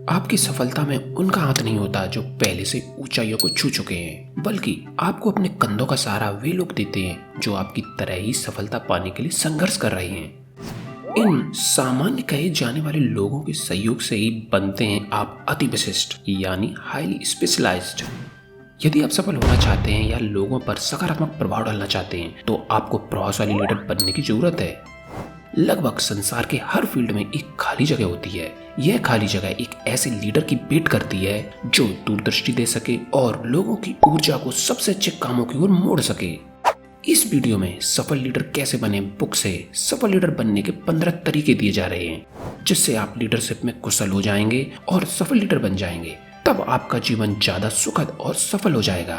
आपकी सफलता में उनका हाथ नहीं होता जो पहले से ऊंचाइयों को छू चुके हैं, बल्कि आपको अपने कंधों का सहारा वे लोग देते हैं जो आपकी तरह ही सफलता पाने के लिए संघर्ष कर रहे हैं। इन सामान्य कहे जाने वाले लोगों के सहयोग से ही बनते हैं आप अति विशिष्ट यानी हाईली स्पेशलाइज्ड। यदि आप सफल होना चाहते हैं या लोगों पर सकारात्मक प्रभाव डालना चाहते हैं तो आपको प्रभावशाली लीडर बनने की जरूरत है। लगभग संसार के हर फील्ड में एक खाली जगह होती है। यह खाली जगह एक ऐसे लीडर की वेट करती है जो दूरदृष्टि दे सके और लोगों की ऊर्जा को सबसे अच्छे कामों की ओर मोड़ सके। इस वीडियो में सफल लीडर कैसे बने बुक से सफल लीडर बनने के 15 तरीके दिए जा रहे हैं, जिससे आप लीडरशिप में कुशल हो जाएंगे और सफल लीडर बन जाएंगे। तब आपका जीवन ज्यादा सुखद और सफल हो जाएगा।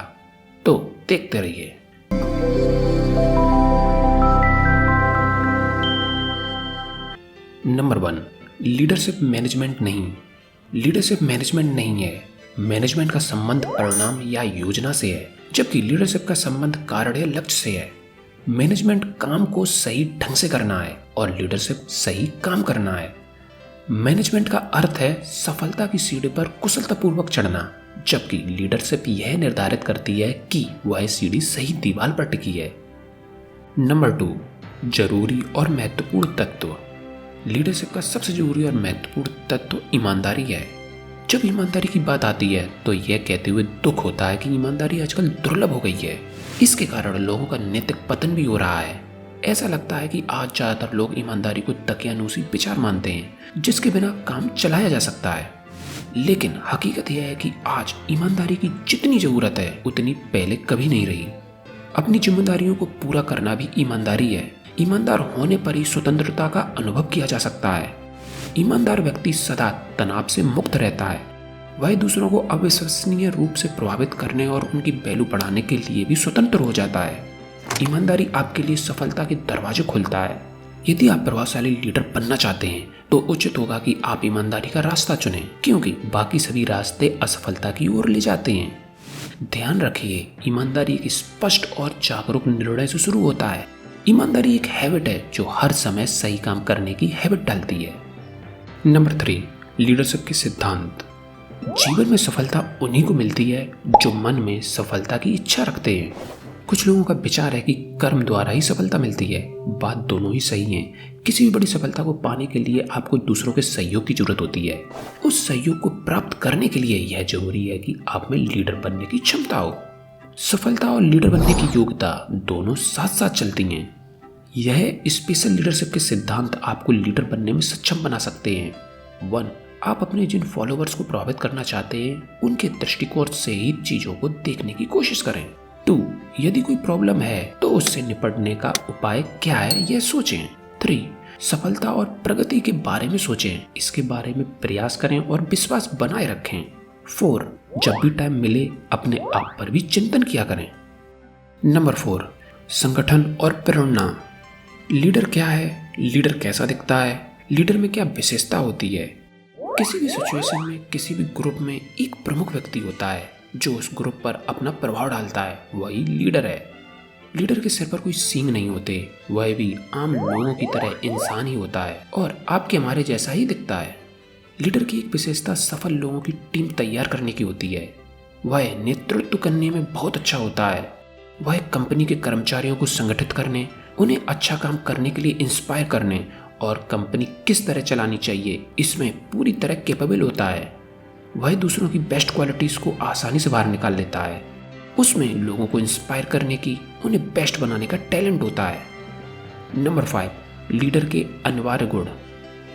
तो देखते रहिए। नंबर 1, लीडरशिप मैनेजमेंट नहीं। लीडरशिप मैनेजमेंट नहीं है। मैनेजमेंट का संबंध परिणाम या योजना से है, जबकि लीडरशिप का संबंध कारण या लक्ष्य से है। मैनेजमेंट काम को सही ढंग से करना है और लीडरशिप सही काम करना है। मैनेजमेंट का अर्थ है सफलता की सीढ़ी पर कुशलतापूर्वक चढ़ना, जबकि लीडरशिप यह निर्धारित करती है कि वह सीढ़ी सही दीवार पर टिकी है। नंबर 2, जरूरी और महत्वपूर्ण तत्व। लीडरशिप का सबसे जरूरी और महत्वपूर्ण तत्व ईमानदारी है। जब ईमानदारी की बात आती है तो यह कहते हुए दुख होता है कि ईमानदारी आजकल दुर्लभ हो गई है। इसके कारण लोगों का नैतिक पतन भी हो रहा है। ऐसा लगता है कि आज ज्यादातर लोग ईमानदारी को दकियानूसी विचार मानते हैं, जिसके बिना काम चलाया जा सकता है। लेकिन हकीकत यह है कि आज ईमानदारी की जितनी जरूरत है उतनी पहले कभी नहीं रही। अपनी जिम्मेदारियों को पूरा करना भी ईमानदारी है। ईमानदार होने पर ही स्वतंत्रता का अनुभव किया जा सकता है। ईमानदार व्यक्ति सदा तनाव से मुक्त रहता है। वह दूसरों को अविश्वसनीय रूप से प्रभावित करने और उनकी वैल्यू बढ़ाने के लिए भी स्वतंत्र हो जाता है। ईमानदारी आपके लिए सफलता के दरवाजे खोलता है। यदि आप प्रभावशाली लीडर बनना चाहते हैं तो उचित होगा कि आप ईमानदारी का रास्ता चुनें, क्योंकि बाकी सभी रास्ते असफलता की ओर ले जाते हैं। ध्यान रखिए, ईमानदारी एक स्पष्ट और जागरूक निर्णय से शुरू होता है। ईमानदारी एक हैबिट है जो हर समय सही काम करने की हैबिट डालती है। नंबर 3, लीडरशिप के सिद्धांत। जीवन में सफलता उन्हीं को मिलती है जो मन में सफलता की इच्छा रखते हैं। कुछ लोगों का विचार है कि कर्म द्वारा ही सफलता मिलती है। बात दोनों ही सही है। किसी भी बड़ी सफलता को पाने के लिए आपको दूसरों के सहयोग की जरूरत होती है। उस सहयोग को प्राप्त करने के लिए यह जरूरी है कि आप में लीडर बनने की क्षमता हो। सफलता और लीडर बनने की योग्यता दोनों साथ साथ चलती हैं। यह स्पेशल लीडरशिप के सिद्धांत आपको लीडर बनने में सक्षम बना सकते हैं। 1, आप अपने जिन फॉलोअर्स को प्रभावित करना चाहते हैं उनके दृष्टिकोण से ही चीजों को देखने की कोशिश करें। 2, यदि कोई प्रॉब्लम है तो उससे निपटने का उपाय क्या है यह सोचें। 3, सफलता और प्रगति के बारे में सोचें, इसके बारे में प्रयास करें और विश्वास बनाए रखें। 4, जब भी टाइम मिले अपने आप पर भी चिंतन किया करें। नंबर 4, संगठन और प्रेरणा। लीडर क्या है? लीडर कैसा दिखता है? लीडर में क्या विशेषता होती है? किसी भी सिचुएशन में, किसी भी ग्रुप में एक प्रमुख व्यक्ति होता है जो उस ग्रुप पर अपना प्रभाव डालता है, वही लीडर है। लीडर के सिर पर कोई सींग नहीं होते, वह भी आम लोगों की तरह इंसान ही होता है और आपके हमारे जैसा ही दिखता है। लीडर की एक विशेषता सफल लोगों की टीम तैयार करने की होती है। वह नेतृत्व करने में बहुत अच्छा होता है। वह कंपनी के कर्मचारियों को संगठित करने, उन्हें अच्छा काम करने के लिए इंस्पायर करने और कंपनी किस तरह चलानी चाहिए इसमें पूरी तरह कैपेबल होता है। वह दूसरों की बेस्ट क्वालिटीज को आसानी से बाहर निकाल लेता है। उसमें लोगों को इंस्पायर करने की, उन्हें बेस्ट बनाने का टैलेंट होता है। नंबर 5, लीडर के अनिवार्य गुण।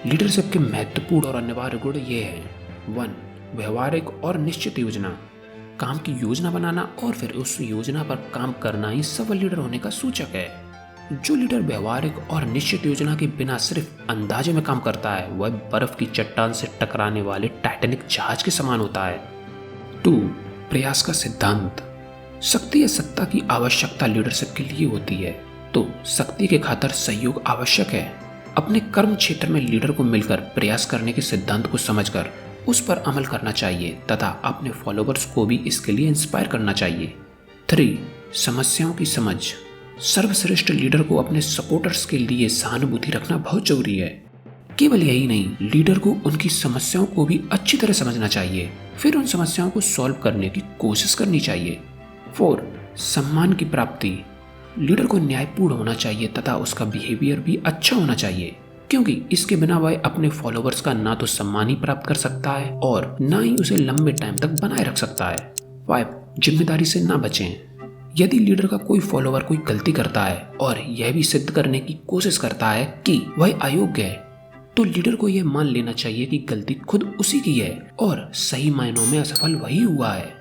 लीडरशिप के महत्वपूर्ण और अनिवार्य गुण ये हैं। 1, व्यवहारिक और निश्चित योजना। काम की योजना बनाना और फिर उस योजना पर काम करना ही सफल लीडर होने का सूचक है। जो लीडर व्यवहारिक और निश्चित योजना के बिना सिर्फ अंदाजे में काम करता है वह बर्फ की चट्टान से टकराने वाले टाइटैनिक जहाज के समान होता है। 2, प्रयास का सिद्धांत। शक्ति या सत्ता की आवश्यकता लीडरशिप के लिए होती है, तो शक्ति के खातिर सहयोग आवश्यक है। अपने कर्म क्षेत्र में लीडर को मिलकर प्रयास करने के सिद्धांत को समझकर उस पर अमल करना चाहिए तथा अपने फॉलोअर्स को भी इसके लिए इंस्पायर करना चाहिए। 3, समस्याओं की समझ। सर्वश्रेष्ठ लीडर को अपने सपोर्टर्स के लिए सहानुभूति रखना बहुत जरूरी है। केवल यही नहीं, लीडर को उनकी समस्याओं को भी अच्छी तरह समझना चाहिए, फिर उन समस्याओं को सॉल्व करने की कोशिश करनी चाहिए। 4. सम्मान की प्राप्ति। लीडर को न्यायपूर्ण होना चाहिए तथा उसका बिहेवियर भी अच्छा होना चाहिए, क्योंकि इसके बिना वह अपने फॉलोवर्स का ना तो सम्मान ही प्राप्त कर सकता है और ना ही उसे लंबे टाइम तक बनाए रख सकता है। 5. जिम्मेदारी से ना बचें। यदि लीडर का कोई फॉलोवर कोई गलती करता है और यह भी सिद्ध करने की कोशिश करता है कि वह अयोग्य है, तो लीडर को यह मान लेना चाहिए कि गलती खुद उसी की है और सही मायनों में असफल वही हुआ है।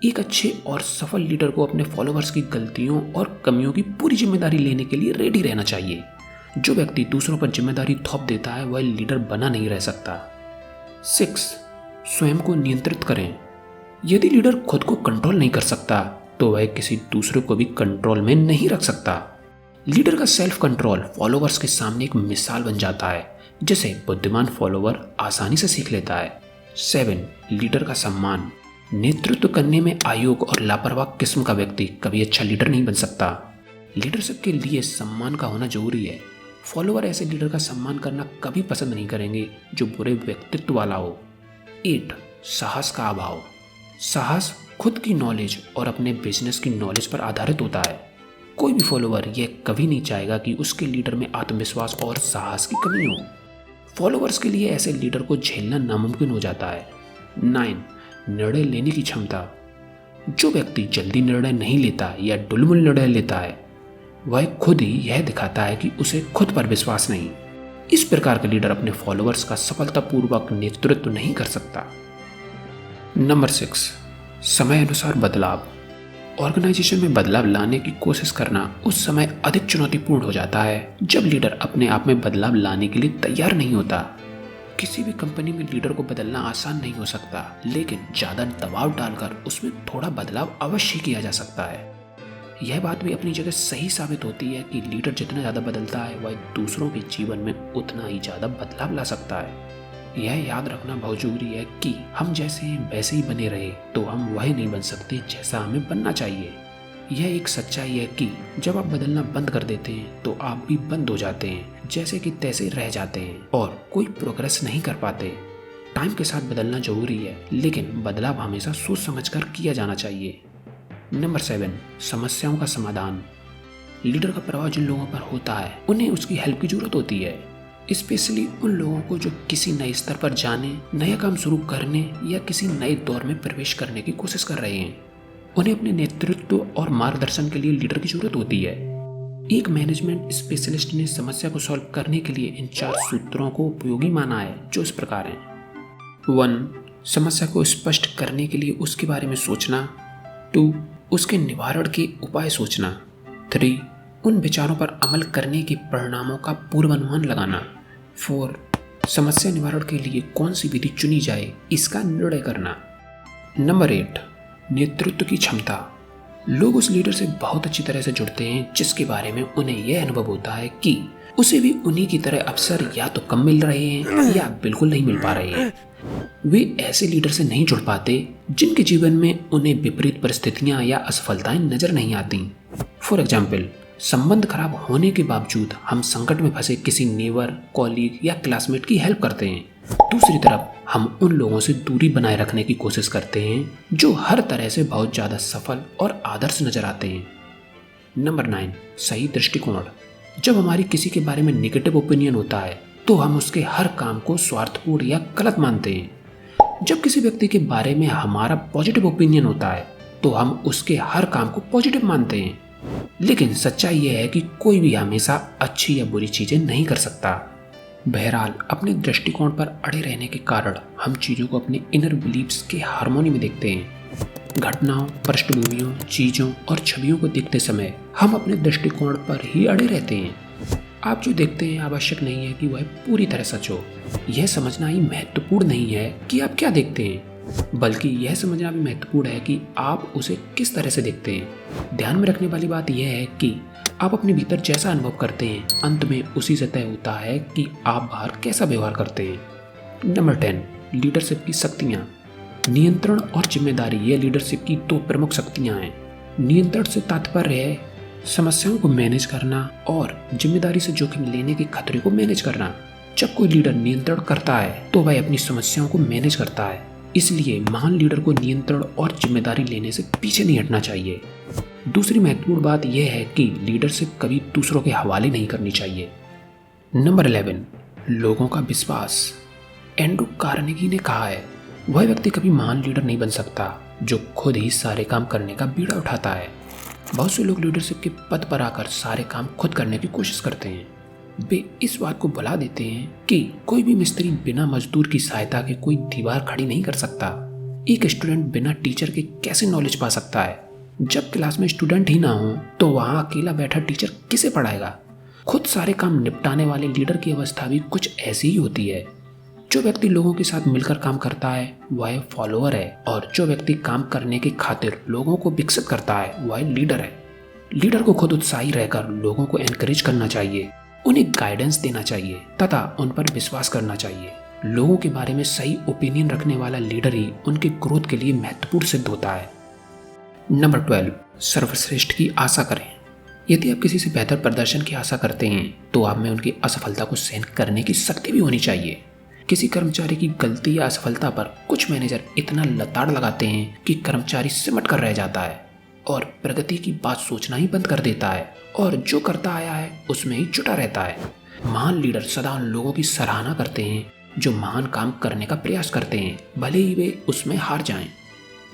एक अच्छे और सफल लीडर को अपने फॉलोवर्स की गलतियों और कमियों की पूरी जिम्मेदारी लेने के लिए रेडी रहना चाहिए। जो व्यक्ति दूसरों पर जिम्मेदारी थोप देता है वह लीडर बना नहीं रह सकता। 6. स्वयं को नियंत्रित करें। यदि लीडर खुद को कंट्रोल नहीं कर सकता तो वह किसी दूसरे को भी कंट्रोल में नहीं रख सकता। लीडर का सेल्फ कंट्रोल फॉलोवर्स के सामने एक मिसाल बन जाता है, जिसे बुद्धिमान फॉलोवर आसानी से सीख लेता है। 7. लीडर का सम्मान। नेतृत्व करने में अयोग्य और लापरवाह किस्म का व्यक्ति कभी अच्छा लीडर नहीं बन सकता। लीडरशिप के लिए सम्मान का होना जरूरी है। फॉलोवर ऐसे लीडर का सम्मान करना कभी पसंद नहीं करेंगे जो बुरे व्यक्तित्व वाला हो। 8. साहस का अभाव। साहस खुद की नॉलेज और अपने बिजनेस की नॉलेज पर आधारित होता है। कोई भी फॉलोवर यह कभी नहीं चाहेगा कि उसके लीडर में आत्मविश्वास और साहस की कमी हो। फॉलोवर्स के लिए ऐसे लीडर को झेलना नामुमकिन हो जाता है। 9. निर्णय लेने की क्षमता। जो व्यक्ति जल्दी निर्णय नहीं लेता या डुलमुल निर्णय लेता है वह खुद ही यह दिखाता है कि उसे खुद पर विश्वास नहीं। इस प्रकार का लीडर अपने फॉलोवर्स का सफलतापूर्वक नेतृत्व नहीं कर सकता। नंबर 6. समय अनुसार बदलाव। ऑर्गेनाइजेशन में बदलाव लाने की कोशिश करना उस समय अधिक चुनौतीपूर्ण हो जाता है जब लीडर अपने आप में बदलाव लाने के लिए तैयार नहीं होता। किसी भी कंपनी में लीडर को बदलना आसान नहीं हो सकता, लेकिन ज्यादा दबाव डालकर उसमें थोड़ा बदलाव अवश्य किया जा सकता है। यह बात भी अपनी जगह सही साबित होती है कि लीडर जितना ज्यादा बदलता है वह दूसरों के जीवन में उतना ही ज्यादा बदलाव ला सकता है। यह याद रखना बहुत जरूरी है कि हम जैसे हैं वैसे ही बने रहे तो हम वह नहीं बन सकते जैसा हमें बनना चाहिए। यह एक सच्चाई है कि जब आप बदलना बंद कर देते हैं तो आप भी बंद हो जाते हैं, जैसे कि तैसे रह जाते हैं और कोई प्रोग्रेस नहीं कर पाते। टाइम के साथ बदलना जरूरी है, लेकिन बदलाव हमेशा सोच समझकर किया जाना चाहिए। नंबर 7. समस्याओं का समाधान। लीडर का प्रभाव जिन लोगों पर होता है उन्हें उसकी हेल्प की जरूरत होती है, स्पेशली उन लोगों को जो किसी नए स्तर पर जाने, नया काम शुरू करने या किसी नए दौर में प्रवेश करने की कोशिश कर रहे हैं। उन्हें अपने नेतृत्व और मार्गदर्शन के लिए लीडर की जरूरत होती है। एक मैनेजमेंट स्पेशलिस्ट ने समस्या को सॉल्व करने के लिए इन 4 सूत्रों को उपयोगी माना है, जो इस प्रकार हैं। 1. समस्या को स्पष्ट करने के लिए उसके बारे में सोचना। 2. उसके निवारण के उपाय सोचना। 3. उन विचारों पर अमल करने के परिणामों का पूर्वानुमान लगाना। 4. समस्या निवारण के लिए कौन सी विधि चुनी जाए इसका निर्णय करना। नंबर 8. नेतृत्व की क्षमता। लोग उस लीडर से बहुत अच्छी तरह से जुड़ते हैं जिसके बारे में उन्हें यह अनुभव होता है कि उसे भी उन्हीं की तरह अवसर या तो कम मिल रहे हैं या बिल्कुल नहीं मिल पा रहे हैं। वे ऐसे लीडर से नहीं जुड़ पाते जिनके जीवन में उन्हें विपरीत परिस्थितियां या असफलताएं नजर नहीं आती। फॉर एग्जाम्पल, संबंध खराब होने के बावजूद हम संकट में फंसे किसी नेबर, कॉलीग या क्लासमेट की हेल्प करते हैं। दूसरी तरफ हम उन लोगों से दूरी बनाए रखने की कोशिश करते हैं जो हर तरह से बहुत ज्यादा सफल और आदर्श नजर आते हैं। नंबर 9. सही दृष्टिकोण। जब हमारी किसी के बारे में नेगेटिव ओपिनियन होता है तो हम उसके हर काम को स्वार्थपूर्ण या गलत मानते हैं। जब किसी व्यक्ति के बारे में हमारा पॉजिटिव ओपिनियन होता है तो हम उसके हर काम को पॉजिटिव मानते हैं। लेकिन सच्चाई यह है कि कोई भी हमेशा अच्छी या बुरी चीजें नहीं कर सकता। बहरहाल, अपने दृष्टिकोण पर अड़े रहने के कारण हम चीजों को अपने इनर बिलीफ्स के हार्मोनी में देखते हैं। घटनाओं, पृष्ठभूमियों, चीजों और छवियों को देखते समय हम अपने दृष्टिकोण पर ही अड़े रहते हैं। आप जो देखते हैं आवश्यक नहीं है कि वह पूरी तरह सच हो। यह समझना ही महत्वपूर्ण नहीं है कि आप क्या देखते हैं, बल्कि यह समझना भी महत्वपूर्ण है कि आप उसे किस तरह से देखते हैं। ध्यान में रखने वाली बात यह है कि आप अपने भीतर जैसा अनुभव करते हैं अंत में उसी से तय होता है कि आप बाहर कैसा व्यवहार करते हैं। नंबर 10. लीडरशिप की शक्तियाँ। नियंत्रण और जिम्मेदारी, ये लीडरशिप की 2 प्रमुख शक्तियाँ हैं। नियंत्रण से तात्पर्य है समस्याओं को मैनेज करना और जिम्मेदारी से जोखिम लेने के खतरे को मैनेज करना। जब कोई लीडर नियंत्रण करता है तो वह अपनी समस्याओं को मैनेज करता है। इसलिए महान लीडर को नियंत्रण और जिम्मेदारी लेने से पीछे नहीं हटना चाहिए। दूसरी महत्वपूर्ण बात यह है कि लीडरशिप कभी दूसरों के हवाले नहीं करनी चाहिए। नंबर 11, लोगों का विश्वास। एंड्रू कार्नेगी ने कहा है, वह व्यक्ति कभी महान लीडर नहीं बन सकता जो खुद ही सारे काम करने का बीड़ा उठाता है। बहुत से लोग लीडरशिप के पद पर आकर सारे काम खुद करने की कोशिश करते हैं। वे इस बात को भुला देते हैं कि कोई भी मिस्त्री बिना मजदूर की सहायता के कोई दीवार खड़ी नहीं कर सकता। एक स्टूडेंट बिना टीचर के कैसे नॉलेज पा सकता है? जब क्लास में स्टूडेंट ही ना हो तो वहाँ अकेला बैठा टीचर किसे पढ़ाएगा? खुद सारे काम निपटाने वाले लीडर की अवस्था भी कुछ ऐसी ही होती है। जो व्यक्ति लोगों के साथ मिलकर काम करता है वह फॉलोअर है, और जो व्यक्ति काम करने की खातिर लोगों को विकसित करता है वह लीडर है। लीडर को खुद उत्साही रहकर लोगों को एनकरेज करना चाहिए, उन्हें गाइडेंस देना चाहिए तथा उन पर विश्वास करना चाहिए। लोगों के बारे में सही ओपिनियन रखने वाला लीडर ही उनके ग्रोथ के लिए महत्वपूर्ण सिद्ध होता है। नंबर 12, सर्वश्रेष्ठ की आशा करें। यदि आप किसी से बेहतर प्रदर्शन की आशा करते हैं तो आप में उनकी असफलता को सहन करने की शक्ति भी होनी चाहिए। किसी कर्मचारी की गलती या असफलता पर कुछ मैनेजर इतना लताड़ लगाते हैं कि कर्मचारी सिमट कर रह जाता है और प्रगति की बात सोचना ही बंद कर देता है और जो करता आया है उसमें ही जुटा रहता है। महान लीडर सदा उन लोगों की सराहना करते हैं जो महान काम करने का प्रयास करते हैं, भले ही वे उसमें हार जाएं।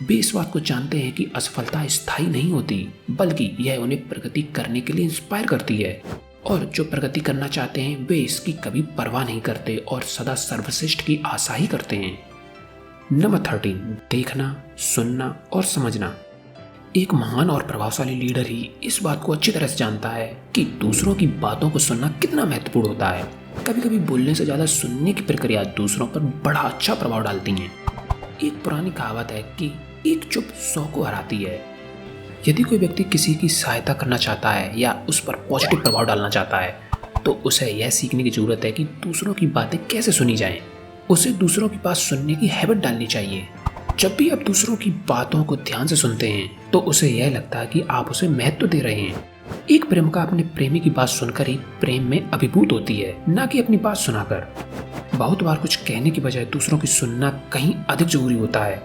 वे इस बात को जानते हैं कि असफलता स्थायी नहीं होती, बल्कि यह उन्हें प्रगति करने के लिए इंस्पायर करती है, और जो प्रगति करना चाहते हैं वे इसकी कभी परवाह नहीं करते और सदा सर्वश्रेष्ठ की आशा ही करते हैं। नंबर 13, देखना, सुनना और समझना। एक महान और प्रभावशाली लीडर ही इस बात को अच्छी तरह से जानता है कि दूसरों की बातों को सुनना कितना महत्वपूर्ण होता है। कभी कभी बोलने से ज्यादा सुनने की प्रक्रिया दूसरों पर बड़ा अच्छा प्रभाव डालती है। एक पुरानी कहावत है कि एक चुप 100 को हराती है। यदि कोई व्यक्ति किसी की सहायता करना चाहता है या उस पर पॉजिटिव प्रभाव डालना चाहता है तो उसे यह सीखने की जरूरत है कि दूसरों की बातें कैसे सुनी जाएं। उसे दूसरों की बात सुनने की हैबिट डालनी चाहिए। जब भी आप दूसरों की बातों को ध्यान से सुनते हैं तो उसे यह लगता है कि आप उसे महत्व दे रहे हैं। एक प्रेमिका अपने प्रेमी की बात सुनकर ही प्रेम में अभिभूत होती है, न कि अपनी बात सुनाकर। बहुत बार कुछ कहने की बजाय दूसरों की सुनना कहीं अधिक जरूरी होता है।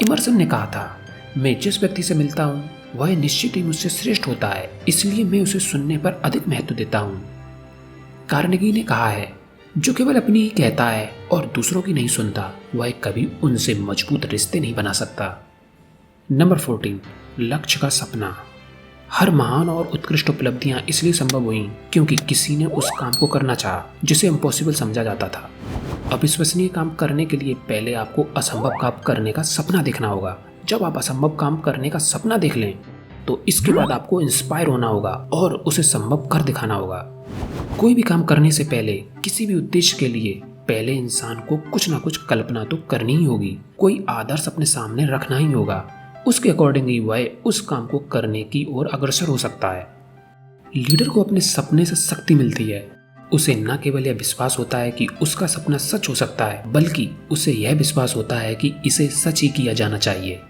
इमर्सन ने कहा था, मैं जिस व्यक्ति से मिलता हूँ वह निश्चित ही मुझसे श्रेष्ठ होता है, इसलिए मैं उसे सुनने पर अधिक महत्व देता हूँ। कार्नेगी ने कहा है, जो केवल अपनी ही कहता है और दूसरों की नहीं सुनता वह कभी उनसे मजबूत रिश्ते नहीं बना सकता। नंबर 14, लक्ष्य का सपना। हर महान और उत्कृष्ट उपलब्धियां इसलिए संभव हुई क्योंकि किसी ने उस काम को करना चाहा जिसे इम्पॉसिबल समझा जाता था। अविश्वसनीय काम करने के लिए पहले आपको असंभव काम करने का सपना देखना होगा। जब आप असंभव काम करने का सपना देख लें तो इसके बाद आपको इंस्पायर होना होगा और उसे संभव कर दिखाना होगा। कोई भी काम करने से पहले किसी भी उद्देश्य के लिए पहले इंसान को कुछ ना कुछ कल्पना तो करनी ही होगी, कोई आदर्श अपने सामने रखना ही होगा। उसके अकॉर्डिंग ही वह उस काम को करने की ओर अग्रसर हो सकता है। लीडर को अपने सपने से शक्ति मिलती है। उसे न केवल यह विश्वास होता है कि उसका सपना सच हो सकता है, बल्कि उसे यह विश्वास होता है कि इसे सच ही किया जाना चाहिए।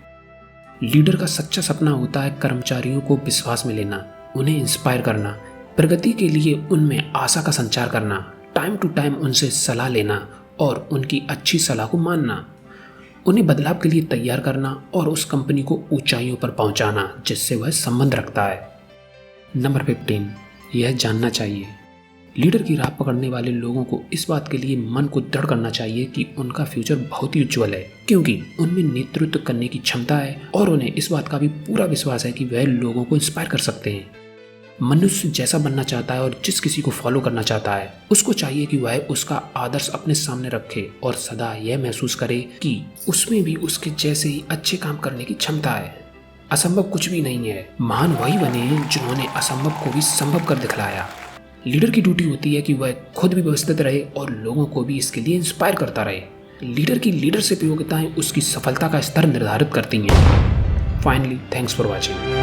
लीडर का सच्चा सपना होता है कर्मचारियों को विश्वास में लेना, उन्हें इंस्पायर करना, प्रगति के लिए उनमें आशा का संचार करना, टाइम टू टाइम उनसे सलाह लेना और उनकी अच्छी सलाह को मानना, उन्हें बदलाव के लिए तैयार करना और उस कंपनी को ऊंचाइयों पर पहुंचाना जिससे वह संबंध रखता है। नंबर 15, यह जानना चाहिए। लीडर की राह पकड़ने वाले लोगों को इस बात के लिए मन को दृढ़ करना चाहिए कि उनका फ्यूचर बहुत ही उज्जवल है, क्योंकि उनमें नेतृत्व करने की क्षमता है और उन्हें इस बात का भी पूरा विश्वास है कि वह लोगों को इंस्पायर कर सकते हैं। मनुष्य जैसा बनना चाहता है और जिस किसी को फॉलो करना चाहता है उसको चाहिए कि वह उसका आदर्श अपने सामने रखे और सदा यह महसूस करे कि उसमें भी उसके जैसे ही अच्छे काम करने की क्षमता है। असंभव कुछ भी नहीं है, महान वही बने जिन्होंने असंभव को भी संभव कर दिखलाया। लीडर की ड्यूटी होती है कि वह खुद भी व्यवस्थित रहे और लोगों को भी इसके लिए इंस्पायर करता रहे। लीडर की लीडरशिप योग्यताएं उसकी सफलता का स्तर निर्धारित करती हैं। Finally, thanks for watching.